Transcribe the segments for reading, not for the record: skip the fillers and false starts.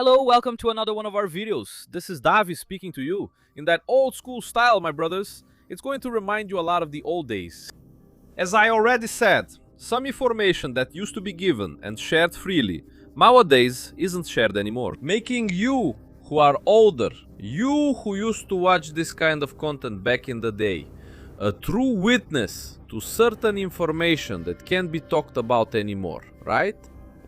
Hello, welcome to another one of our videos. This is Davi speaking to you in that old school style, my brothers. It's going to remind you a lot of the old days. As I already said, some information that used to be given and shared freely nowadays isn't shared anymore, making you who are older, you who used to watch this kind of content back in the day, a true witness to certain information that can't be talked about anymore, right?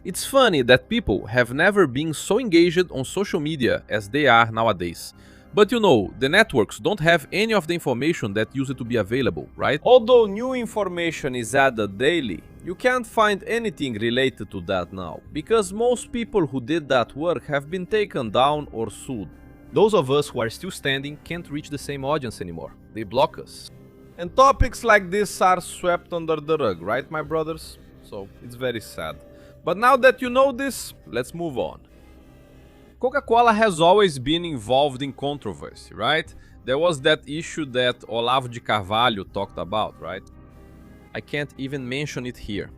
It's funny that people have never been so engaged on social media as they are nowadays. But you know, the networks don't have any of the information that used to be available, right? Although new information is added daily, you can't find anything related to that now, because most people who did that work have been taken down or sued. Those of us who are still standing can't reach the same audience anymore. They block us. And topics like this are swept under the rug, right, my brothers? So it's very sad. But now that you know this, let's move on. Coca-Cola has always been involved in controversy, right? There was that issue that Olavo de Carvalho talked about, right? I can't even mention it here,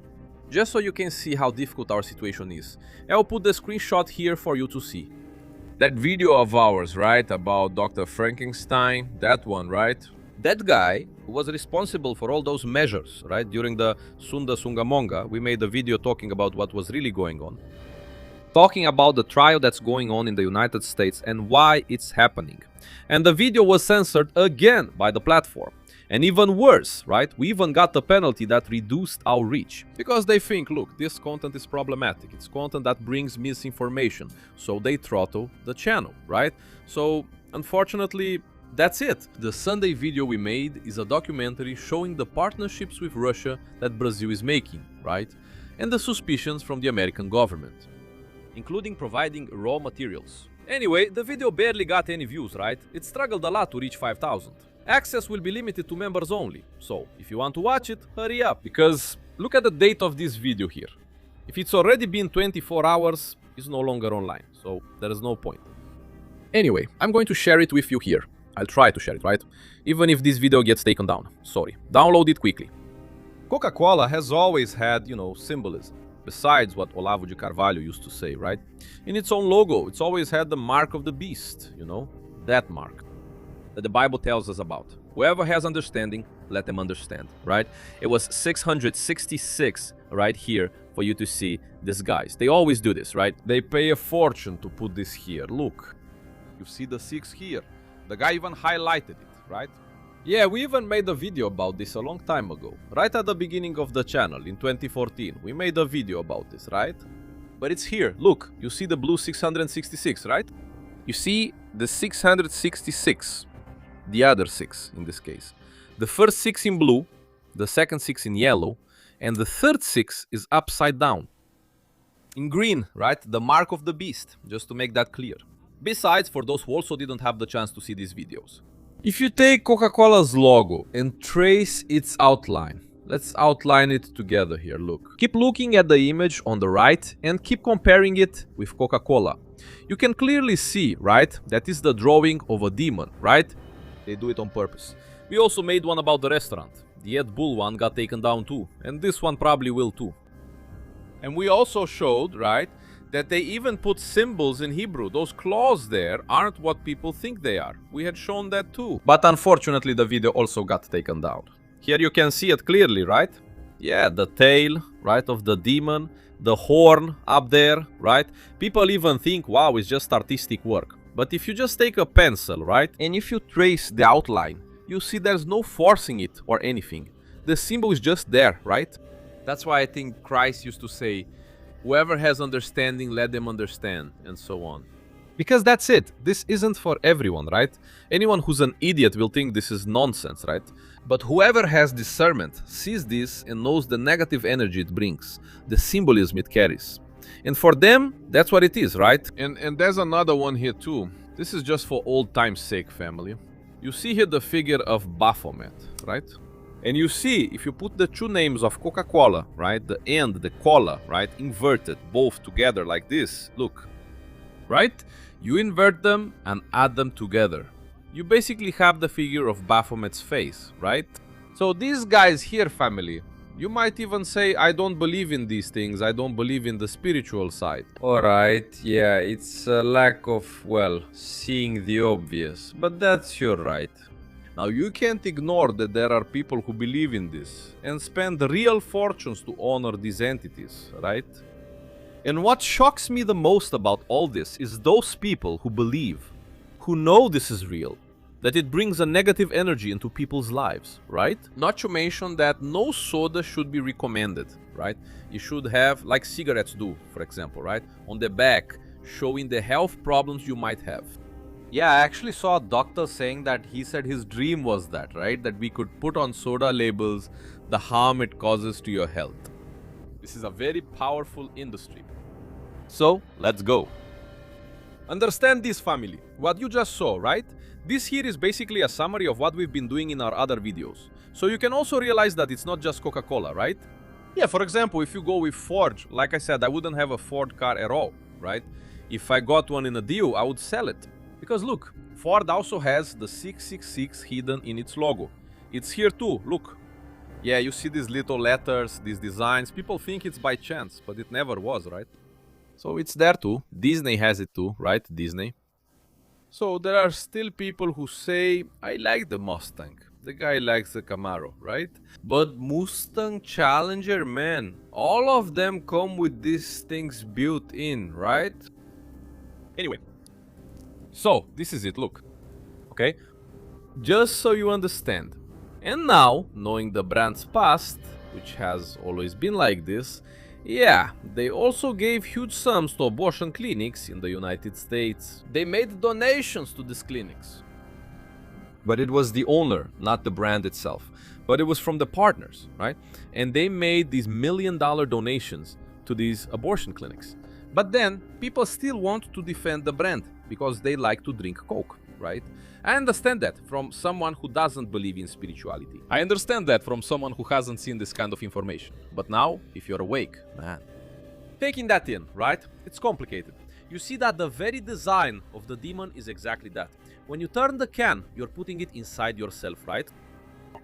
just so you can see how difficult our situation is. I'll put the screenshot here for you to see. That video of ours, right, about Dr. Frankenstein, that one, right? That guy who was responsible for all those measures, right, during the Sunda Sungamonga, we made a video talking about what was really going on. Talking about the trial that's going on in the United States and why it's happening. And the video was censored again by the platform. And even worse, right, we even got a penalty that reduced our reach. Because they think, look, this content is problematic. It's content that brings misinformation. So they throttle the channel, right? So, unfortunately, that's it. The Sunday video we made is a documentary showing the partnerships with Russia that Brazil is making, right? And the suspicions from the American government, including providing raw materials. Anyway, the video barely got any views, right? It struggled a lot to reach 5,000. Access will be limited to members only, so if you want to watch it, hurry up, because look at the date of this video here. If it's already been 24 hours, it's no longer online, so there is no point. Anyway, I'm going to share it with you here. I'll try to share it, right? Even if this video gets taken down. Sorry. Download it quickly. Coca-Cola has always had, symbolism. Besides what Olavo de Carvalho used to say, right? In its own logo, it's always had the mark of the beast, that mark that the Bible tells us about. Whoever has understanding, let them understand, right? It was 666 right here for you to see these guys. They always do this, right? They pay a fortune to put this here. Look, you see the 6 here. The guy even highlighted it, right? Yeah, we even made a video about this a long time ago. Right at the beginning of the channel, in 2014. We made a video about this, right? But it's here. Look, you see the blue 666, right? You see the 666. The other 6, in this case. The first 6 in blue, the second 6 in yellow, and the third 6 is upside down. In green, right? The mark of the beast, just to make that clear. Besides, for those who also didn't have the chance to see these videos. If you take Coca-Cola's logo and trace its outline, let's outline it together here, look. Keep looking at the image on the right and keep comparing it with Coca-Cola. You can clearly see, right, that is the drawing of a demon, right? They do it on purpose. We also made one about the restaurant. The Ed Bull one got taken down too, and this one probably will too. And we also showed, right, that they even put symbols in Hebrew. Those claws there aren't what people think they are. We had shown that too. But unfortunately, the video also got taken down. Here you can see it clearly, right? Yeah, the tail, right, of the demon, the horn up there, right? People even think, wow, it's just artistic work. But if you just take a pencil, right, and if you trace the outline, you see there's no forcing it or anything. The symbol is just there, right? That's why I think Christ used to say, whoever has understanding, let them understand, and so on. Because that's it. This isn't for everyone, right? Anyone who's an idiot will think this is nonsense, right? But whoever has discernment sees this and knows the negative energy it brings, the symbolism it carries. And for them, that's what it is, right? And there's another one here too. This is just for old time's sake, family. You see here the figure of Baphomet, right? And you see, if you put the two names of Coca-Cola, right, the and the cola, right, inverted, both together like this, look, right? You invert them and add them together. You basically have the figure of Baphomet's face, right? So these guys here, family, You might even say, I don't believe in these things, I don't believe in the spiritual side. Alright, yeah, it's a lack of, well, seeing the obvious, but that's your right. Now you can't ignore that there are people who believe in this and spend real fortunes to honor these entities, right? And what shocks me the most about all this is those people who believe, who know this is real, that it brings a negative energy into people's lives, right? Not to mention that no soda should be recommended, right? You should have, like cigarettes do, for example, right? On the back, showing the health problems you might have. Yeah, I actually saw a doctor saying that he said his dream was that, right? That we could put on soda labels the harm it causes to your health. This is a very powerful industry. So, let's go. Understand this, family. What you just saw, right? This here is basically a summary of what we've been doing in our other videos. So you can also realize that it's not just Coca-Cola, right? Yeah, for example, if you go with Ford, like I said, I wouldn't have a Ford car at all, right? If I got one in a deal, I would sell it. Because look, Ford also has the 666 hidden in its logo. It's here too, look. Yeah, you see these little letters, these designs. People think it's by chance, but it never was, right? So it's there too. Disney has it too, right? Disney. So there are still people who say, I like the Mustang. The guy likes the Camaro, right? But Mustang, Challenger, man, all of them come with these things built in, right? Anyway. So, this is it, look. Okay? Just so you understand. And now, knowing the brand's past, which has always been like this, yeah, they also gave huge sums to abortion clinics in the United States. They made donations to these clinics. But it was the owner, not the brand itself. But it was from the partners, right? And they made these $1 million donations to these abortion clinics. But then, people still want to defend the brand because they like to drink Coke, right? I understand that from someone who doesn't believe in spirituality. I understand that from someone who hasn't seen this kind of information. But now, if you're awake, man. Taking that in, right? It's complicated. You see that the very design of the demon is exactly that. When you turn the can, you're putting it inside yourself, right?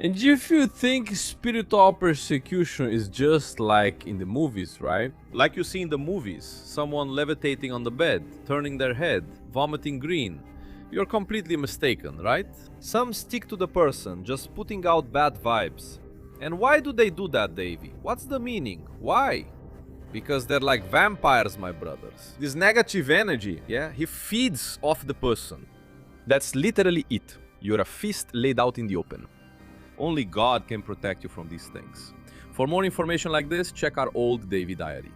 And if you think spiritual persecution is just like in the movies, right? Like you see in the movies, someone levitating on the bed, turning their head, vomiting green. You're completely mistaken, right? Some stick to the person, just putting out bad vibes. And why do they do that, Davey? What's the meaning? Why? Because they're like vampires, my brothers. This negative energy, yeah, he feeds off the person. That's literally it. You're a feast laid out in the open. Only God can protect you from these things. For more information like this, check our old Davey diary.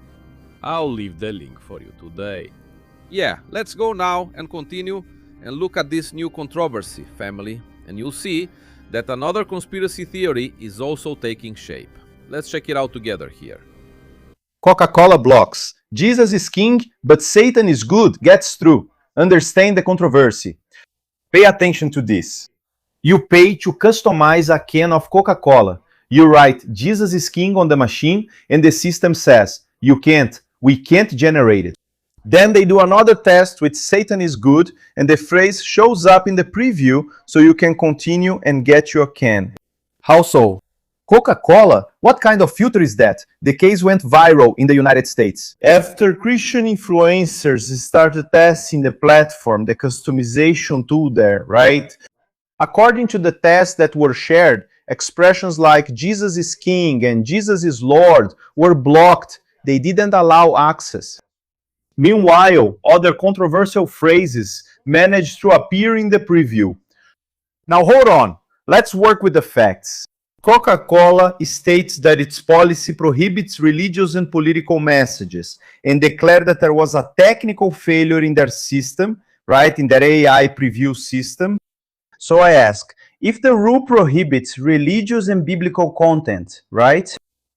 I'll leave the link for you today. Yeah, let's go now and continue and look at this new controversy, family. And you'll see that another conspiracy theory is also taking shape. Let's check it out together here. Coca-Cola blocks. Jesus is king, but Satan is good gets through. Understand the controversy. Pay attention to this. You pay to customize a can of Coca-Cola. You write Jesus is king on the machine and the system says, you can't, we can't generate it. Then they do another test with Satan is good and the phrase shows up in the preview so you can continue and get your can. How so? Coca-Cola? What kind of filter is that? The case went viral in the United States. After Christian influencers started testing the platform, the customization tool there, right? According to the tests that were shared, expressions like Jesus is king and Jesus is Lord were blocked. They didn't allow access. Meanwhile, other controversial phrases managed to appear in the preview. Now hold on, let's work with the facts. Coca-Cola states that its policy prohibits religious and political messages and declared that there was a technical failure in their system, right, in their AI preview system. So I ask, if the rule prohibits religious and biblical content, right,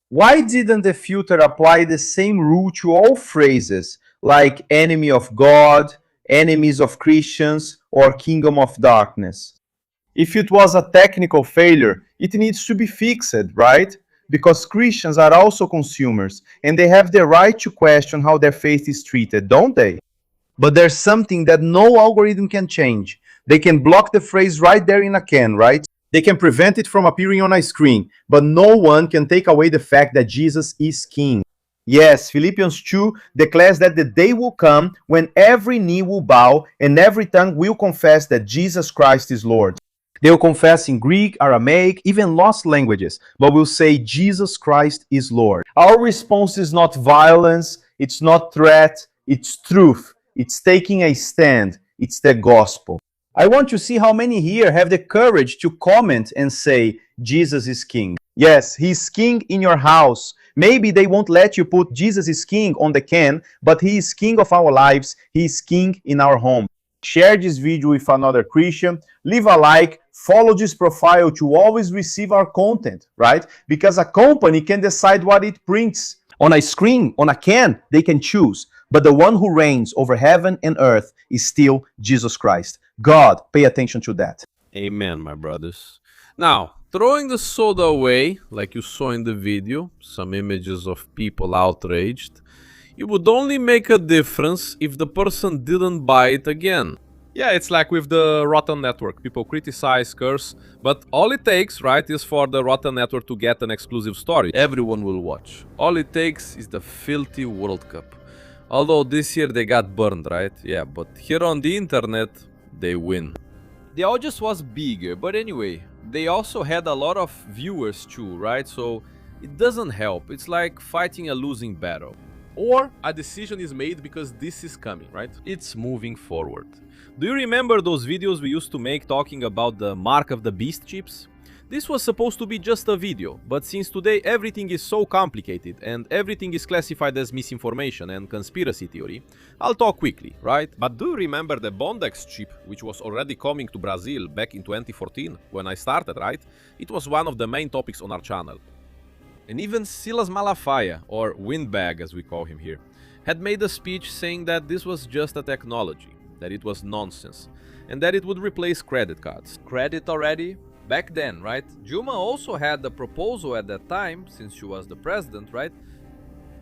why didn't the filter apply the same rule to all phrases like enemy of God, enemies of Christians, or kingdom of darkness? If it was a technical failure, it needs to be fixed, right? Because Christians are also consumers, and they have the right to question how their faith is treated, don't they? But there's something that no algorithm can change. They can block the phrase right there in a can, right? They can prevent it from appearing on a screen, but no one can take away the fact that Jesus is King. Yes, Philippians 2 declares that the day will come when every knee will bow and every tongue will confess that Jesus Christ is Lord. They will confess in Greek, Aramaic, even lost languages, but will say Jesus Christ is Lord. Our response is not violence, it's not threat, it's truth. It's taking a stand. It's the gospel. I want to see how many here have the courage to comment and say, Jesus is King. Yes, He's King in your house. Maybe they won't let you put Jesus is King on the can, but He is King of our lives. He is King in our home. Share this video with another Christian. Leave a like. Follow this profile to always receive our content, right? Because a company can decide what it prints. On a screen, on a can, they can choose. But the one who reigns over heaven and earth is still Jesus Christ. God, pay attention to that. Amen, my brothers. Now, throwing the soda away, like you saw in the video, some images of people outraged, it would only make a difference if the person didn't buy it again. Yeah, it's like with the Rotten Network. People criticize, curse, but all it takes, right, is for the Rotten Network to get an exclusive story. Everyone will watch. All it takes is the filthy World Cup. Although this year they got burned, right? Yeah, but here on the internet, they win. The audience was bigger, but anyway, they also had a lot of viewers too, right? So it doesn't help. It's like fighting a losing battle. Or a decision is made because this is coming, right? It's moving forward. Do you remember those videos we used to make talking about the Mark of the Beast chips? This was supposed to be just a video, but since today everything is so complicated and everything is classified as misinformation and conspiracy theory, I'll talk quickly, right? But do you remember the Bondex chip, which was already coming to Brazil back in 2014, when I started, right? It was one of the main topics on our channel. And even Silas Malafaia, or Windbag as we call him here, had made a speech saying that this was just a technology, that it was nonsense, and that it would replace credit cards. Credit already? Back then, right? Dilma also had the proposal at that time, since she was the president, right?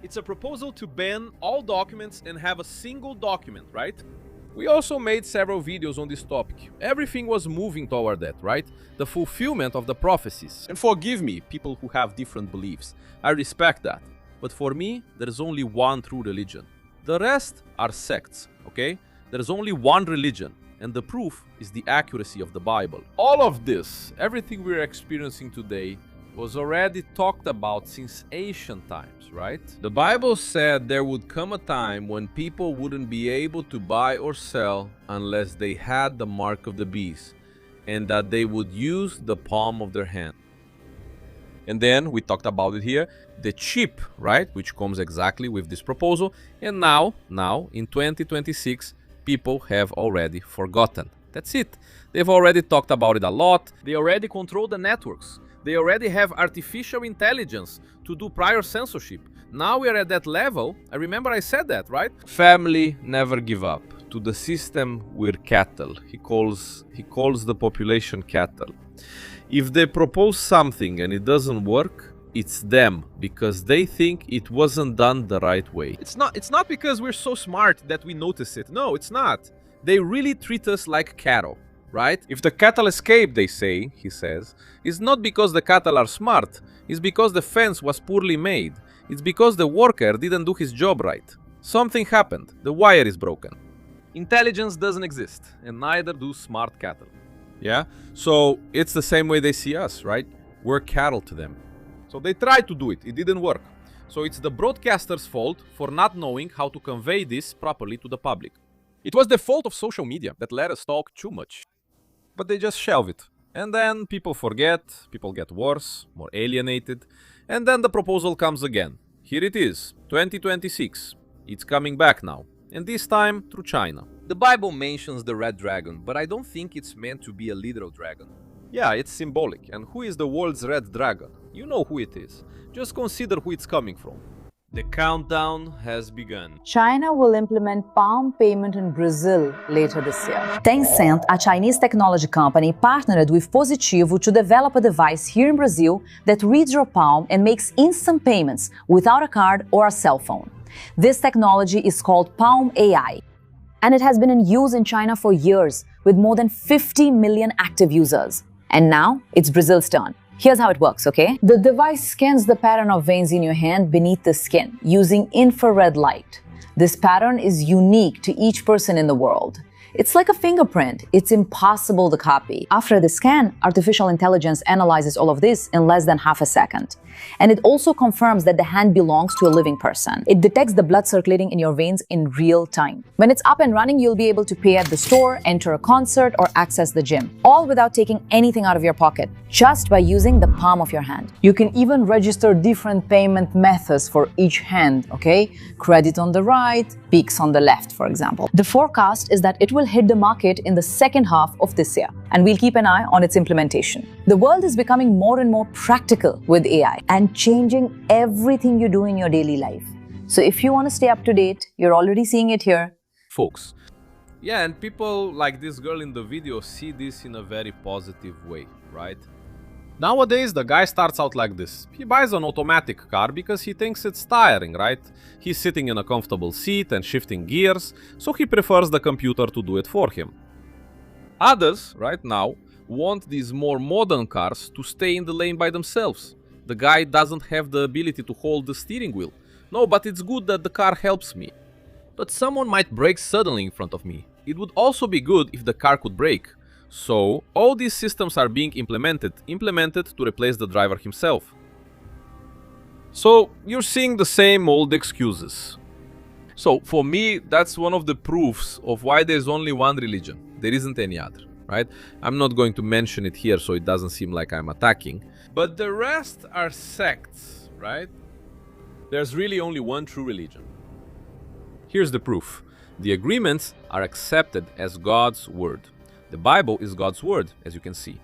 It's a proposal to ban all documents and have a single document, right? We also made several videos on this topic. Everything was moving toward that, right? The fulfillment of the prophecies. And forgive me, people who have different beliefs. I respect that. But for me, there's only one true religion. The rest are sects, okay? There's only one religion. And the proof is the accuracy of the Bible. All of this, everything we're experiencing today, was already talked about since ancient times, right? The Bible said there would come a time when people wouldn't be able to buy or sell unless they had the mark of the beast, and that they would use the palm of their hand. And then we talked about it here, the chip, right? Which comes exactly with this proposal. And now in 2026, people have already forgotten. That's it. They've already talked about it a lot. They already control the networks. They already have artificial intelligence to do prior censorship. Now we are at that level. I remember I said that, right? Family never give up. To the system, we're cattle. He calls the population cattle. If they propose something and it doesn't work, it's them, because they think it wasn't done the right way. It's not because we're so smart that we notice it. No, it's not. They really treat us like cattle, right? If the cattle escape, they say, he says, it's not because the cattle are smart. It's because the fence was poorly made. It's because the worker didn't do his job right. Something happened. The wire is broken. Intelligence doesn't exist, and neither do smart cattle. Yeah? So it's the same way they see us, right? We're cattle to them. So they tried to do it. It didn't work. So it's the broadcaster's fault for not knowing how to convey this properly to the public. It was the fault of social media that let us talk too much. But they just shelve it. And then people forget, people get worse, more alienated, and then the proposal comes again. Here it is, 2026. It's coming back now, and this time through China. The Bible mentions the red dragon, but I don't think it's meant to be a literal dragon. Yeah, it's symbolic, and who is the world's red dragon? You know who it is. Just consider who it's coming from. The countdown has begun. China will implement palm payment in Brazil later this year. Tencent, a Chinese technology company, partnered with Positivo to develop a device here in Brazil that reads your palm and makes instant payments without a card or a cell phone. This technology is called Palm AI, and it has been in use in China for years with more than 50 million active users. And now, it's Brazil's turn. Here's how it works, okay? The device scans the pattern of veins in your hand beneath the skin using infrared light. This pattern is unique to each person in the world. It's like a fingerprint. It's impossible to copy. After the scan, artificial intelligence analyzes all of this in less than half a second. And it also confirms that the hand belongs to a living person. It detects the blood circulating in your veins in real time. When it's up and running, you'll be able to pay at the store, enter a concert, or access the gym, all without taking anything out of your pocket, just by using the palm of your hand. You can even register different payment methods for each hand, okay? Credit on the right, Pix on the left, for example. The forecast is that it will hit the market in the second half of this year, and we'll keep an eye on its implementation. The world is becoming more and more practical with AI and changing everything you do in your daily life. So if you want to stay up to date, you're already seeing it here. Folks. Yeah, and people like this girl in the video see this in a very positive way, right? Nowadays, the guy starts out like this. He buys an automatic car because he thinks it's tiring, right? He's sitting in a comfortable seat and shifting gears, so he prefers the computer to do it for him. Others, right now, want these more modern cars to stay in the lane by themselves. The guy doesn't have the ability to hold the steering wheel. No, but it's good that the car helps me. But someone might brake suddenly in front of me. It would also be good if the car could brake. So, all these systems are being implemented to replace the driver himself. So, you're seeing the same old excuses. So, for me, that's one of the proofs of why there's only one religion. There isn't any other, right? I'm not going to mention it here so it doesn't seem like I'm attacking. But the rest are sects, right? There's really only one true religion. Here's the proof. The agreements are accepted as God's word. The Bible is God's word, as you can see.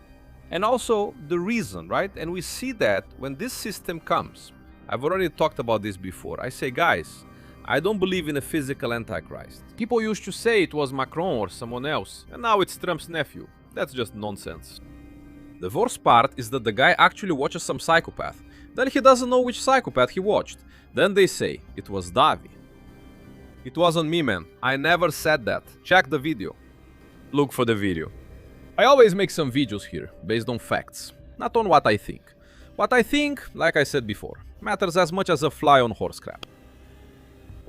And also the reason, right? And we see that when this system comes. I've already talked about this before. I say, guys, I don't believe in a physical antichrist. People used to say it was Macron or someone else, and now it's Trump's nephew. That's just nonsense. The worst part is that the guy actually watches some psychopath. Then he doesn't know which psychopath he watched. Then they say, it was Davi. It wasn't me, man. I never said that. Check the video. Look for the video. I always make some videos here, based on facts, not on what I think. What I think, like I said before, matters as much as a fly on horse crap.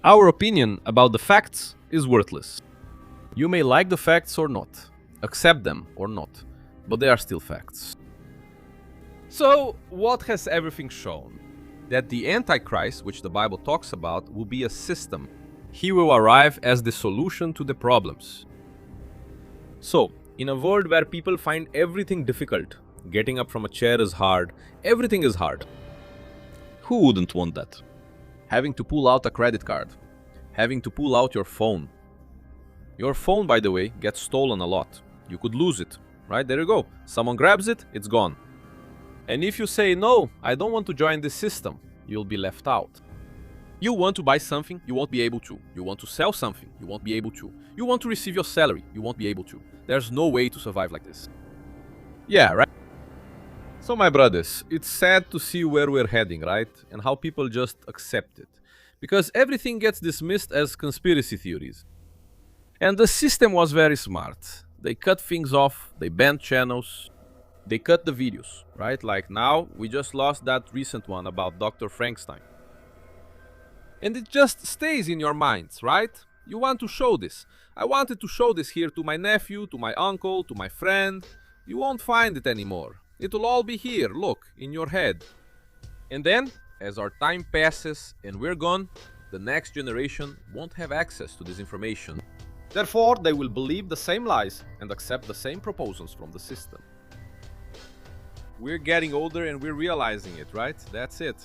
Our opinion about the facts is worthless. You may like the facts or not, accept them or not, but they are still facts. So, what has everything shown? That the Antichrist, which the Bible talks about, will be a system. He will arrive as the solution to the problems. So, in a world where people find everything difficult, getting up from a chair is hard, everything is hard. Who wouldn't want that? Having to pull out a credit card, having to pull out your phone. Your phone, by the way, gets stolen a lot. You could lose it, right? There you go. Someone grabs it, it's gone. And if you say, no, I don't want to join this system, you'll be left out. You want to buy something, you won't be able to. You want to sell something, you won't be able to. You want to receive your salary, you won't be able to. There's no way to survive like this. Yeah, right? So my brothers, it's sad to see where we're heading, right? And how people just accept it. Because everything gets dismissed as conspiracy theories. And the system was very smart. They cut things off, they banned channels, they cut the videos, right? Like now, we just lost that recent one about Dr. Frankenstein. And it just stays in your minds, right? You want to show this. I wanted to show this here to my nephew, to my uncle, to my friend. You won't find it anymore. It will all be here, look, in your head. And then, as our time passes and we're gone, the next generation won't have access to this information. Therefore, they will believe the same lies and accept the same proposals from the system. We're getting older and we're realizing it, right? That's it.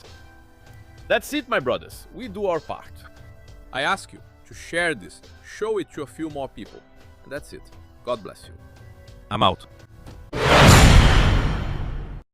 That's it, my brothers. We do our part. I ask you to share this, show it to a few more people. And that's it. God bless you. I'm out.